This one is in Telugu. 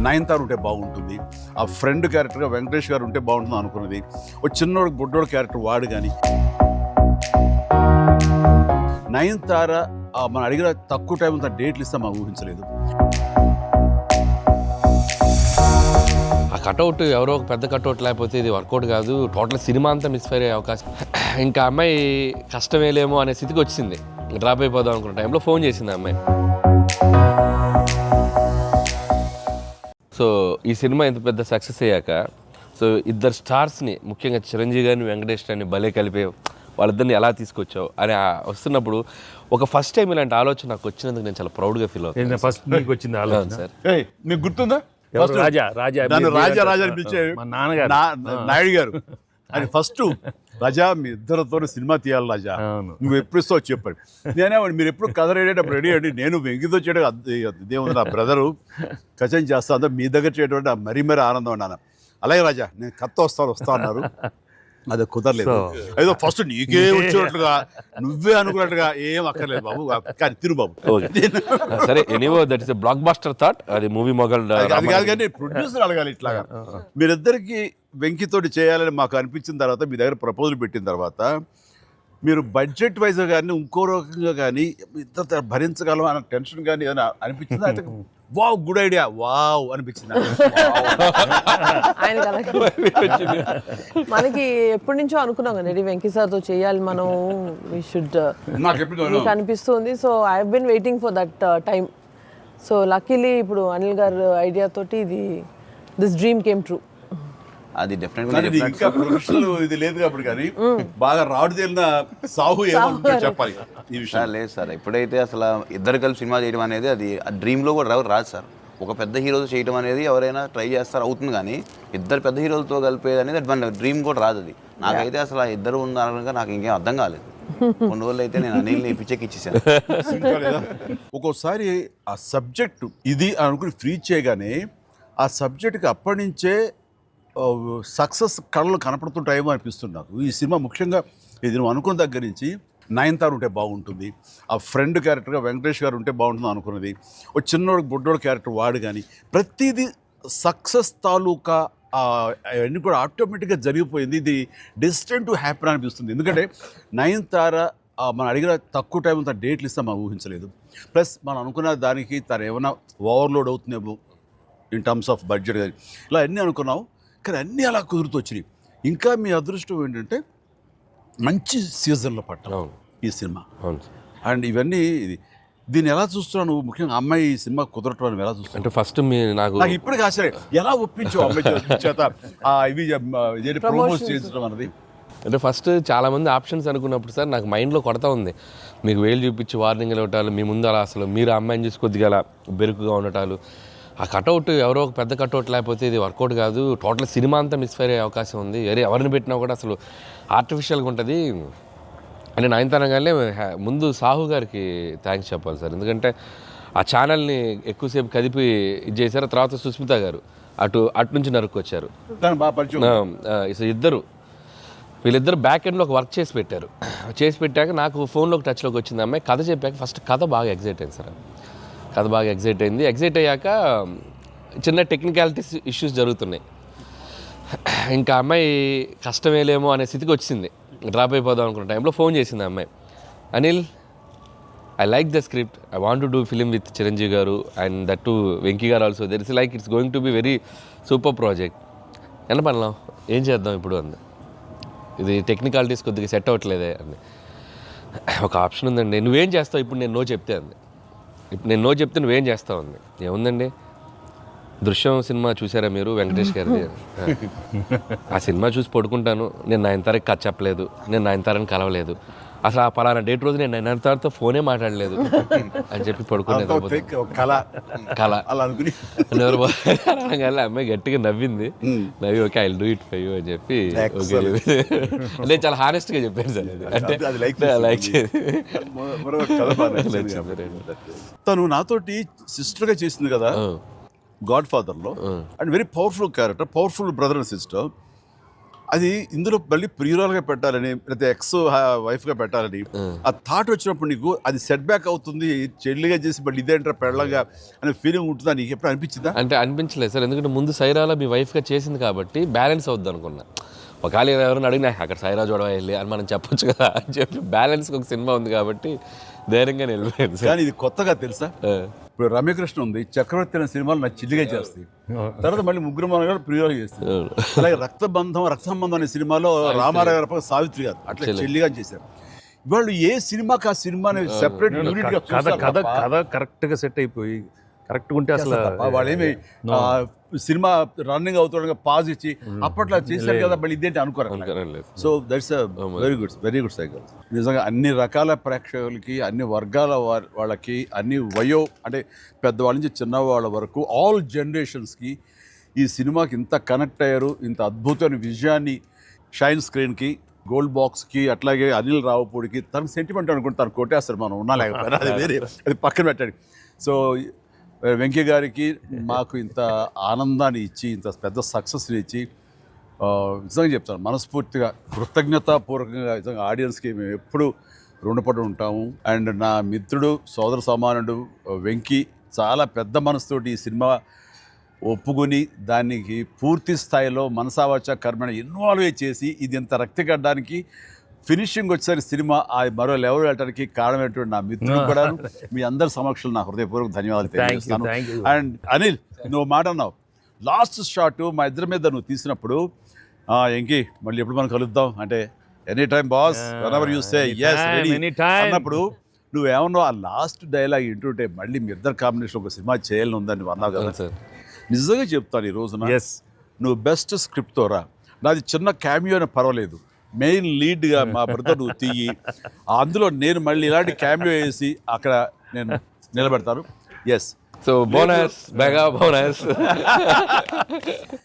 నయనతార ఉంటే బాగుంటుంది, ఆ ఫ్రెండ్ క్యారెక్టర్గా వెంకటేష్ గారు ఉంటే బాగుంటుంది అనుకున్నది. ఒక చిన్నోడు బుడ్డోడు క్యారెక్టర్ వాడు కానీ నయనతార మనం అడిగిన తక్కువ టైం అంతా డేట్లు ఇస్తే మాకు ఊహించలేదు. ఆ కటౌట్ ఎవరో ఒక పెద్ద కటౌట్ లేకపోతే ఇది వర్కౌట్ కాదు, టోటల్ సినిమా అంతా మిస్ఫైర్ అయ్యే అవకాశం. ఇంకా అమ్మాయి కష్టమేలేమో అనే స్థితికి వచ్చింది. డ్రాప్ అయిపోదాం అనుకున్న టైంలో ఫోన్ చేసింది ఆ అమ్మాయి. సో ఈ సినిమా ఇంత పెద్ద సక్సెస్ అయ్యాక సో ఇద్దరు స్టార్స్ని, ముఖ్యంగా చిరంజీవి గారిని వెంకటేష్ గారిని భలే కలిపే వాళ్ళిద్దరిని ఎలా తీసుకొచ్చావు అని వస్తున్నప్పుడు ఒక ఫస్ట్ టైం ఇలాంటి ఆలోచన నాకు వచ్చినందుకు నేను చాలా ప్రౌడ్గా ఫీల్ అవుతాను. ఫస్ట్ నీకు వచ్చింది ఆలోచన సార్. మీకు గుర్తుందా? రాజా రాజా నన్ను రాజా రాజా అని పిలిచే మా నాన్నగారు నాయుడు గారు అది ఫస్ట్ రాజా మీ ఇద్దరితో సినిమా తీయాలి రాజా, నువ్వు ఎప్పుడు ఇస్తావు చెప్పాడు. నేనేమండి మీరు ఎప్పుడు కథ రెడీ రెడీ అండి, నేను వెంకితో చేయడం ఇదేముంది, నా బ్రదరు కచన్ చేస్తా అంతా మీ దగ్గర చేయడం మరీ ఆనందం అన్నాను. అలాగే రాజా నేను కథ వస్తా అన్నారు, అది కుదరలేదు. ఏదో ఫస్ట్ నీకే వచ్చినట్లుగా నువ్వే అనుకున్నట్టుగా ఏం అక్కర్లేదు బాబు, కానీ తిరు బాబు. సరే, anyhow that is a blockbuster thought. అది మూవీ మొగల్ అది కాదు కానీ ప్రొడ్యూసర్ అడగాలి ఇట్లాగా. మీరిద్దరికి వెంకితోటి చేయాలని మాకు అనిపించిన తర్వాత, మీ దగ్గర ప్రపోజల్ పెట్టిన తర్వాత మీరు బడ్జెట్ వైజ్ కానీ ఇంకో రకంగా కానీ ఇద్దరు భరించగలం అన్న టెన్షన్ కానీ ఏదైనా అనిపించిందా? అయితే వావ్ గుడ్ ఐడియా వావ్ అనిపించింది మనకి ఎప్పటి నుంచో అనుకున్నాం కదా వెంకీ సార్తో చేయాలి మనం, వి షుడ్ మీకు అనిపిస్తుంది. So I have been waiting for that time. So luckily ఇప్పుడు అనిల్ గారు ఐడియా తోటి దిస్ డ్రీమ్ కేమ్ ట్రూ. అది డెఫినెట్గా ఇంకా ప్రొఫెషనల్ ఇది లేదు కాబట్టి, కానీ బాగా రాడు తేలిన సాహు ఏమో చెప్పాలి ఈ విషయం. లేదు సార్, ఎప్పుడైతే అసలు ఇద్దరు కలిసి సినిమా చేయడం అనేది అది డ్రీమ్లో కూడా రాదు సార్. ఒక పెద్ద హీరోతో చేయడం అనేది ఎవరైనా ట్రై చేస్తారు, అవుతుంది, కానీ ఇద్దరు పెద్ద హీరోలతో కలిపేది అనేది మన డ్రీమ్ కూడా రాదు. అది నాకైతే అసలు ఆ ఇద్దరు ఉన్నారనగా నాకు ఇంకేం అర్థం కాలేదు. కొన్ని రోజులు అయితే నేను అనిల్ని ఇచ్చేసాను. ఒక్కోసారి ఆ సబ్జెక్టు ఇది అనుకుని ఫ్రీ చేయగానే ఆ సబ్జెక్ట్కి అప్పటి నుంచే సక్సెస్ కళలు కనపడుతుంటాయేమో అనిపిస్తుంది నాకు. ఈ సినిమా ముఖ్యంగా ఇది నువ్వు అనుకున్న దగ్గర నుంచి నయనతార ఉంటే బాగుంటుంది, ఆ ఫ్రెండ్ క్యారెక్టర్గా వెంకటేష్ గారు ఉంటే బాగుంటుంది అనుకున్నది. ఒక చిన్నోడు బుడ్డోడు క్యారెక్టర్ వాడు కానీ ప్రతిదీ సక్సెస్ తాలూకా అవన్నీ కూడా ఆటోమేటిక్గా జరిగిపోయింది. ఇది డెస్టిన్ టు హ్యాపీ అనిపిస్తుంది. ఎందుకంటే నయనతార మనం అడిగిన తక్కువ టైం అంతా డేట్లు ఇస్తే మనం ఊహించలేదు. ప్లస్ మనం అనుకున్న దానికి తను ఏమైనా ఓవర్లోడ్ అవుతుందేమో ఇన్ టర్మ్స్ ఆఫ్ బడ్జెట్ కానీ ఇలా అన్నీ అనుకున్నాం, కానీ అన్నీ అలా కుదురుతూ వచ్చినాయి. ఇంకా మీ అదృష్టం ఏంటంటే మంచి సీజన్లో పట్టాం ఈ సినిమా. అండ్ ఇవన్నీ దీన్ని ఎలా చూస్తున్నావు నువ్వు? ముఖ్యంగా అమ్మాయి ఈ సినిమా కుదరటం అని ఎలా చూస్తావు? అంటే ఫస్ట్ నాకు ఇప్పటికీ ఆశ్చర్యం, ఎలా ఒప్పించావు అమ్మాయి చేత ఇవి ప్రమోట్ చేయించడం అన్నది? అంటే ఫస్ట్ చాలామంది ఆప్షన్స్ అనుకున్నప్పుడు సార్ నాకు మైండ్లో కొడతా ఉంది, మీకు వేలు చూపించి వార్నింగ్లు ఇవ్వటాలు, మీ ముందు అలా అసలు మీరు అమ్మాయిని చూసి కొద్దిగా అలా బెరుకుగా ఉండటాలు, ఆ కటౌట్ ఎవరో ఒక పెద్ద కటౌట్ లేకపోతే ఇది వర్కౌట్ కాదు, టోటల్ సినిమా అంతా మిస్ఫైర్ అయ్యే అవకాశం ఉంది, ఎవరిని పెట్టినా కూడా అసలు ఆర్టిఫిషియల్గా ఉంటుంది అని నయనతారగానే ముందు సాహు గారికి థ్యాంక్స్ చెప్పాలి సార్. ఎందుకంటే ఆ ఛానల్ని ఎక్కువసేపు కదిపి ఇది చేశారు. తర్వాత సుస్మిత గారు అటు నుంచి నరుక్కొచ్చారు. వీళ్ళిద్దరు బ్యాక్ ఎండ్లో ఒక వర్క్ చేసి పెట్టాక నాకు ఫోన్లోకి టచ్లోకి వచ్చింది అమ్మాయి. కథ చెప్పాక ఫస్ట్ కథ బాగా ఎగ్జైట్ అయింది సార్. కథ బాగా ఎగ్జైట్ అయ్యాక చిన్న టెక్నికాలిటీస్ ఇష్యూస్ జరుగుతున్నాయి. ఇంకా అమ్మాయి కష్టమేలేమో అనే స్థితికి వచ్చింది. డ్రాప్ అయిపోదాం అనుకున్న టైంలో ఫోన్ చేసింది అమ్మాయి. Anil, I like the script, I want to do film with Chiranjeevi గారు అండ్ దట్ టు వెంకీ గారు also. There is like it's going to be very super project. ఎంత పడలాం, ఏం చేద్దాం ఇప్పుడు అంది. ఇది టెక్నికాలిటీస్ కొద్దిగా సెట్ అవ్వట్లేదే అంది. ఒక ఆప్షన్ ఉందండి, నువ్వేం చేస్తావు ఇప్పుడు నేను నో చెప్తే అంది. ఇప్పుడు నేను నో చెప్తే నువ్వేం చేస్తావు అంది. ఏముందండి, దృశ్యం సినిమా చూసారా మీరు వెంకటేష్ గారిది? ఆ సినిమా చూసి పడుకుంటాను, నేను నయనతారకి కథ చెప్పలేదు, నేను నయనతారని కలవలేదు, అసలు ఆ పలానా డేట్ రోజు నేను నయనతారతో ఫోనే మాట్లాడలేదు అని చెప్పి పడుకునేది. అమ్మాయి గట్టిగా నవ్వింది. నవ్వి okay I will do it for you అని చెప్పి ఓకే నేను చాలా హానెస్ట్గా చెప్పాను సార్. తను నాతోటి సిస్టర్గా చేసింది కదా గాడ్ ఫాదర్లో, and very powerful character, powerful brother and sister. అది ఇందులో మళ్ళీ ప్రియురాలుగా పెట్టాలని లేకపోతే ఎక్స్ వైఫ్గా పెట్టాలని ఆ థాట్ వచ్చినప్పుడు నీకు అది సెట్ బ్యాక్ అవుతుంది, చెల్లిగా చేసి మళ్ళీ ఇదేంటారా పెళ్ళగా అనే ఫీలింగ్ ఉంటుందా నీకు ఎప్పుడు అనిపించిందా? అంటే అనిపించలేదు సార్, ఎందుకంటే ముందు సైరాలో మీ వైఫ్గా చేసింది కాబట్టి బ్యాలెన్స్ అవుద్ది అనుకున్నా. ఒకవేళ ఎవరైనా అడిగినా అక్కడ సైరా చూడవా వెళ్ళి అని మనం చెప్పొచ్చు కదా అని చెప్పి బ్యాలెన్స్కి ఒక సినిమా ఉంది కాబట్టి ధైర్యంగా వెళ్ళిపోయాను సార్. కానీ ఇది కొత్తగా తెలుసా, ఇప్పుడు రమ్యకృష్ణ ఉంది, చక్రవర్తి అనే సినిమాలు నాకు చిల్లిగా చేస్తాయి, తర్వాత మళ్ళీ ముగ్గురు మన గారు ప్రియురాలు చేస్తారు. అలాగే రక్త సంబంధం అనే సినిమాలో రామారావు గారు పక్కన సావిత్రి గారు అట్లా చెల్లిగా చేశారు. వాళ్ళు ఏ సినిమాకి ఆ సినిమాని సెపరేట్ యూనిట్ గా కథ కరెక్ట్గా సెట్ అయిపోయి కరెక్ట్గా ఉంటే అసలు వాళ్ళేమి సినిమా రన్నింగ్ అవుతుండగా పాజ్ ఇచ్చి అప్పట్లో చేశారు కదా మళ్ళీ ఇదేంటి అనుకోరు. So that's very good cycle. నిజంగా అన్ని రకాల ప్రేక్షకులకి, అన్ని వర్గాల వాళ్ళకి, అన్ని అంటే పెద్దవాళ్ళ నుంచి చిన్నవాళ్ళ వరకు ఆల్ జనరేషన్స్కి ఈ సినిమాకి ఇంత కనెక్ట్ అయ్యారు. ఇంత అద్భుతమైన విజయాన్ని షైన్ స్క్రీన్కి, గోల్డ్ బాక్స్కి, అట్లాగే అనిల్ రావుపూడికి తనకు సెంటిమెంట్ అనుకుంటే తను కొట్టేస్తారు, మనం ఉన్నా లేకపోయినా అది వేరే, అది పక్కన పెట్టండి. సో వెంకీ గారికి మాకు ఇంత ఆనందాన్ని ఇచ్చి, ఇంత పెద్ద సక్సెస్ని ఇచ్చి నిజంగా చెప్తాను మనస్ఫూర్తిగా కృతజ్ఞతాపూర్వకంగా నిజంగా ఆడియన్స్కి మేము ఎప్పుడు రుణపడి ఉంటాము. అండ్ నా మిత్రుడు, సోదర సమానుడు వెంకీ చాలా పెద్ద మనసుతోటి ఈ సినిమా ఒప్పుకొని దానికి పూర్తి స్థాయిలో మనసావాచ కర్మణ ఇన్వాల్వ్ చేసి ఇది ఇంత రక్తిగడ్డానికి ఫినిషింగ్ వచ్చేసరి సినిమా ఆ మరో లెవెల్ వెళ్ళడానికి కారణమైనటువంటి నా మిత్రుడు కూడా మీ అందరి సమక్షంలో నా హృదయపూర్వక ధన్యవాదాలు తెలియజేస్తాను. అండ్ అనిల్, నువ్వు మాట అన్నావు లాస్ట్ షాట్ మా ఇద్దరి మీద నువ్వు తీసినప్పుడు, ఎంకి మళ్ళీ ఎప్పుడు మనం కలుద్దాం అంటే any time boss whenever you say yes ready అన్నప్పుడు నువ్వేమన్నావు, ఆ లాస్ట్ డైలాగ్ వింటుంటే మళ్ళీ మీ ఇద్దరు కాంబినేషన్ ఒక సినిమా చేయాలని ఉందని నువ్వు అన్నావు కదా సార్. నిజంగా చెప్తాను ఈ రోజున నువ్వు బెస్ట్ స్క్రిప్ట్తో రా, నాది చిన్న క్యామియో అని పర్వాలేదు, మెయిన్ లీడ్గా మా బ్రదర్ నువ్వు తీయి, అందులో నేను మళ్ళీ ఇలాంటి క్యామియో వేసి అక్కడ నేను నిలబెడతాను. Yes, so bonus, mega bonus.